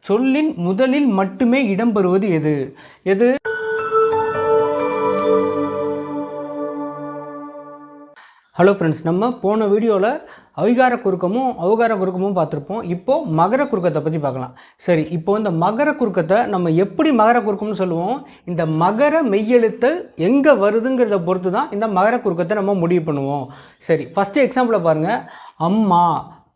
சொல்லின் முதலில் மட்டுமே இடம்பெறுவது எது? எது? ஹலோ ஃப்ரெண்ட்ஸ், நம்ம போன வீடியோவில் ஐகார குறுக்கமும் ஔகார குறுக்கமும் பார்த்துருப்போம். இப்போது மகர குறுக்கத்தை பற்றி பார்க்கலாம். சரி, இப்போது இந்த மகர குறுக்கத்தை நம்ம எப்படி மகர குறுக்கம்னு சொல்லுவோம்? இந்த மகர மெய்யெழுத்து எங்கே வருதுங்கிறத பொறுத்து தான் இந்த மகர குறுக்கத்தை நம்ம முடிவு பண்ணுவோம். சரி, ஃபஸ்ட்டு எக்ஸாம்பிளை பாருங்கள். அம்மா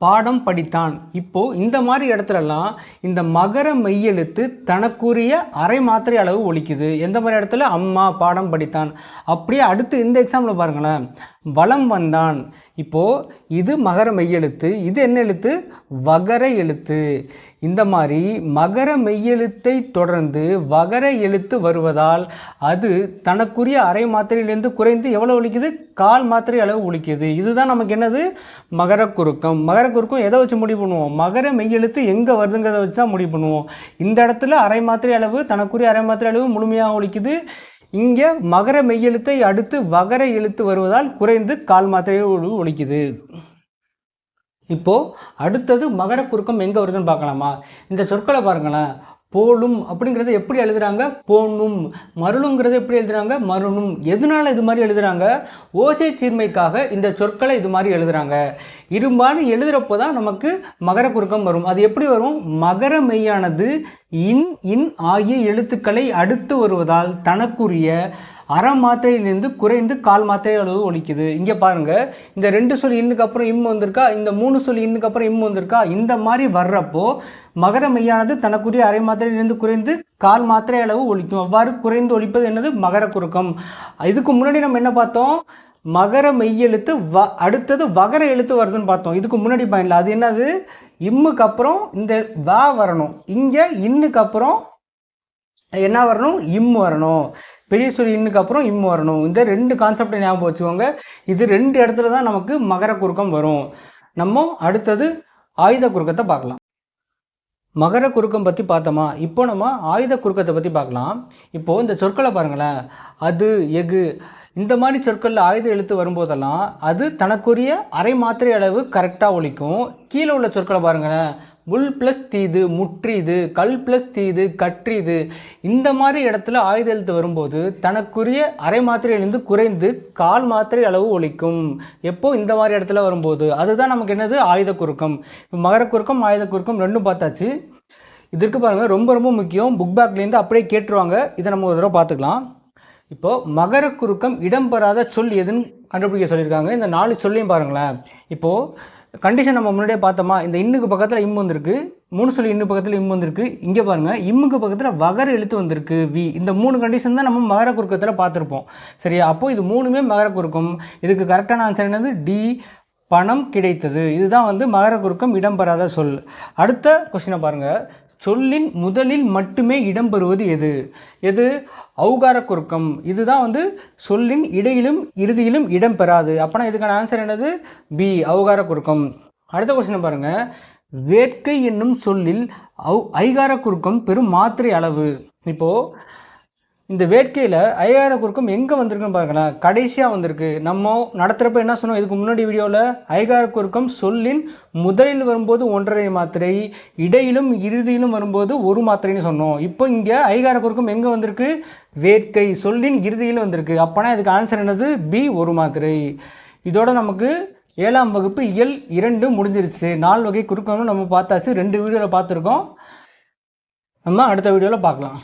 பாடம் படித்தான். இப்போது இந்த மாதிரி இடத்துலலாம் இந்த மகர மெய்யெழுத்து தனக்குரிய அரை மாத்திரை அளவு ஒலிக்குது. எந்த மாதிரி இடத்துல? அம்மா பாடம் படித்தான். அப்படியே அடுத்து இந்த எக்ஸாம்பிள் பாருங்களேன். வலம் வந்தான். இப்போது இது மகர மெய்யெழுத்து, இது என்ன எழுத்து? வகர எழுத்து. இந்த மாதிரி மகர மெய்யெழுத்தை தொடர்ந்து வகர எழுத்து வருவதால் அது தனக்குரிய அரை மாத்திரையிலேருந்து குறைந்து எவ்வளோ ஒலிக்குது? கால் மாத்திரை அளவு ஒலிக்குது. இதுதான் நமக்கு என்னது? மகர குறுக்கம். மகர குறுக்கம் எதை வச்சு முடிவு பண்ணுவோம்? மகர மெய்யெழுத்து எங்கே வருதுங்கிறத வச்சு தான் முடிவு பண்ணுவோம். இந்த இடத்துல அரை மாத்திரை அளவு, தனக்குரிய அரை மாத்திரை அளவு முழுமையாக ஒலிக்குது. இங்கே மகர மெய்யெழுத்தை அடுத்து வகர எழுத்து வருவதால் குறைந்து கால் மாத்திரை ஒலிக்குது. இப்போது அடுத்தது மகர குறுக்கம் எங்கே வருதுன்னு பார்க்கலாமா? இந்த சொற்களை பாருங்களேன். போலும் அப்படிங்கிறத எப்படி எழுதுகிறாங்க? போனும். மருளுங்கிறத எப்படி எழுதுகிறாங்க? மருணும். எதனால் இது மாதிரி எழுதுகிறாங்க? ஓசை சீர்மைக்காக இந்த சொற்களை இது மாதிரி எழுதுகிறாங்க. இரும்பான்னு எழுதுகிறப்போ தான் நமக்கு மகர குறுக்கம் வரும். அது எப்படி வரும்? மகர மெய்யானது இன் இன் ஆகிய எழுத்துக்களை அடுத்து வருவதால் தனக்குரிய அரை மாத்திரையிலிருந்து குறைந்து கால் மாத்திரை அளவு ஒலிக்குது. இங்கே பாருங்கள், இந்த 2 சொல் இன்னுக்கு அப்புறம் இம் வந்திருக்கா, இந்த 3 சொல் இன்னுக்கு அப்புறம் இம் வந்திருக்கா. இந்த மாதிரி வர்றப்போ மகர மெய்யானது தனக்குரிய அரை மாத்திரையிலிருந்து குறைந்து கால் மாத்திரை அளவு ஒலிக்கும். அவ்வாறு குறைந்து ஒலிப்பது என்னது? மகர குறுக்கம். இதுக்கு முன்னாடி நம்ம என்ன பார்த்தோம்? மகர மெய்யெழுத்து அடுத்தது வகர எழுத்து வருதுன்னு பார்த்தோம். இதுக்கு முன்னாடி பாயிண்ட்ல அது என்னது? இம்முக்கு அப்புறம் இந்த வா வரணும். இங்கே இன்னுக்கு அப்புறம் என்ன வரணும்? இம் வரணும். பெரிய சொல் இன்னுக்கு அப்புறம் இம் வரணும். இந்த 2 கான்செப்டை ஞாபகம் வச்சுக்கோங்க. இது 2 இடத்துல தான் நமக்கு மகர குறுக்கம் வரும். நம்ம அடுத்தது ஆயுத குறுக்கத்தை பார்க்கலாம். மகர குறுக்கம் பற்றி பார்த்தோமா? இப்போ நம்ம ஆயுத குறுக்கத்தை பற்றி பார்க்கலாம். இப்போது இந்த சொற்களை பாருங்களேன். அது, எகு, இந்த மாதிரி சொற்களில் ஆயுத எழுத்து வரும்போதெல்லாம் அது தனக்குரிய அரை மாத்திரை அளவு கரெக்டாக ஒலிக்கும். கீழே உள்ள சொற்களை பாருங்களேன். முள் ப்ளஸ் தீது, முற்றிது, கல் ப்ளஸ் தீது, கற்றிது. இந்த மாதிரி இடத்துல ஆயுத எழுத்து வரும்போது தனக்குரிய அரை மாத்திரையிலிருந்து குறைந்து கால் மாத்திரை அளவு ஒலிக்கும். எப்போ? இந்த மாதிரி இடத்துல வரும்போது. அதுதான் நமக்கு என்னது? ஆயுத குறுக்கம். மகர குறுக்கம் ஆயுத குறுக்கம் ரெண்டும் பார்த்தாச்சு. இதற்கு பாருங்கள், ரொம்ப ரொம்ப முக்கியம். புக் பேக்லேருந்து அப்படியே கேட்டுருவாங்க. இதை நம்ம ஒரு தடவை பார்த்துக்கலாம். இப்போது மகர குறுக்கம் இடம்பெறாத சொல் எதுன்னு கண்டுபிடிக்க சொல்லியிருக்காங்க. இந்த 4 சொல்லையும் பாருங்களேன். இப்போது கண்டிஷன் நம்ம முன்னாடியே பார்த்தோமா? இந்த இன்னுக்கு பக்கத்தில் இம் வந்திருக்கு, 3 சொல்லி இன்னுக்கு பக்கத்தில் இம் வந்திருக்கு. இங்கே பாருங்கள், இம்முக்கு பக்கத்தில் வகர எழுத்து வந்திருக்கு, வி. இந்த 3 கண்டிஷன் தான் நம்ம மகர குறுக்கத்தில் பார்த்துருப்போம். சரியா? அப்போது இது 3மே மகர குறுக்கம். இதுக்கு கரெக்டான ஆன்சர் என்னது? டி, பணம் கிடைத்தது. இதுதான் மகர குறுக்கம் இடம்பெறாத சொல். அடுத்த கொஸ்டினை பாருங்கள். சொல்லின் முதலில் மட்டுமே இடம்பெறுவது எது? எது? ஔகார குறுக்கம். இதுதான் சொல்லின் இடையிலும் இறுதியிலும் இடம்பெறாது. அப்போனா இதுக்கான ஆன்சர் என்னது? பி, ஔகார குறுக்கம். அடுத்த கொஸ்டினை பாருங்கள். வேட்கை என்னும் சொல்லில் ஐகார குறுக்கம் பெரும் மாத்திரை அளவு. இப்போது இந்த வேட்கையில் ஐகார குறுக்கம் எங்கே வந்திருக்குன்னு பாருங்களேன். கடைசியாக வந்திருக்கு. நம்ம நடத்துகிறப்ப என்ன சொன்னோம்? இதுக்கு முன்னாடி வீடியோவில் ஐகார குறுக்கம் சொல்லின் முதலில் வரும்போது 1.5 மாத்திரை, இடையிலும் இறுதியிலும் வரும்போது 1 மாத்திரைன்னு சொன்னோம். இப்போ இங்கே ஐகார குறுக்கம் எங்கே வந்திருக்கு? வேட்கை சொல்லின் இறுதியில் வந்திருக்கு. அப்போனா இதுக்கு ஆன்சர் என்னது? பி, 1 மாத்திரை. இதோட நமக்கு 7ஆம் வகுப்பு இயல் 2 முடிஞ்சிருச்சு. 4 வகை குறுக்கம்னு நம்ம பார்த்தாச்சு. 2 வீடியோவில் பார்த்துருக்கோம். நம்ம அடுத்த வீடியோவில் பார்க்கலாம்.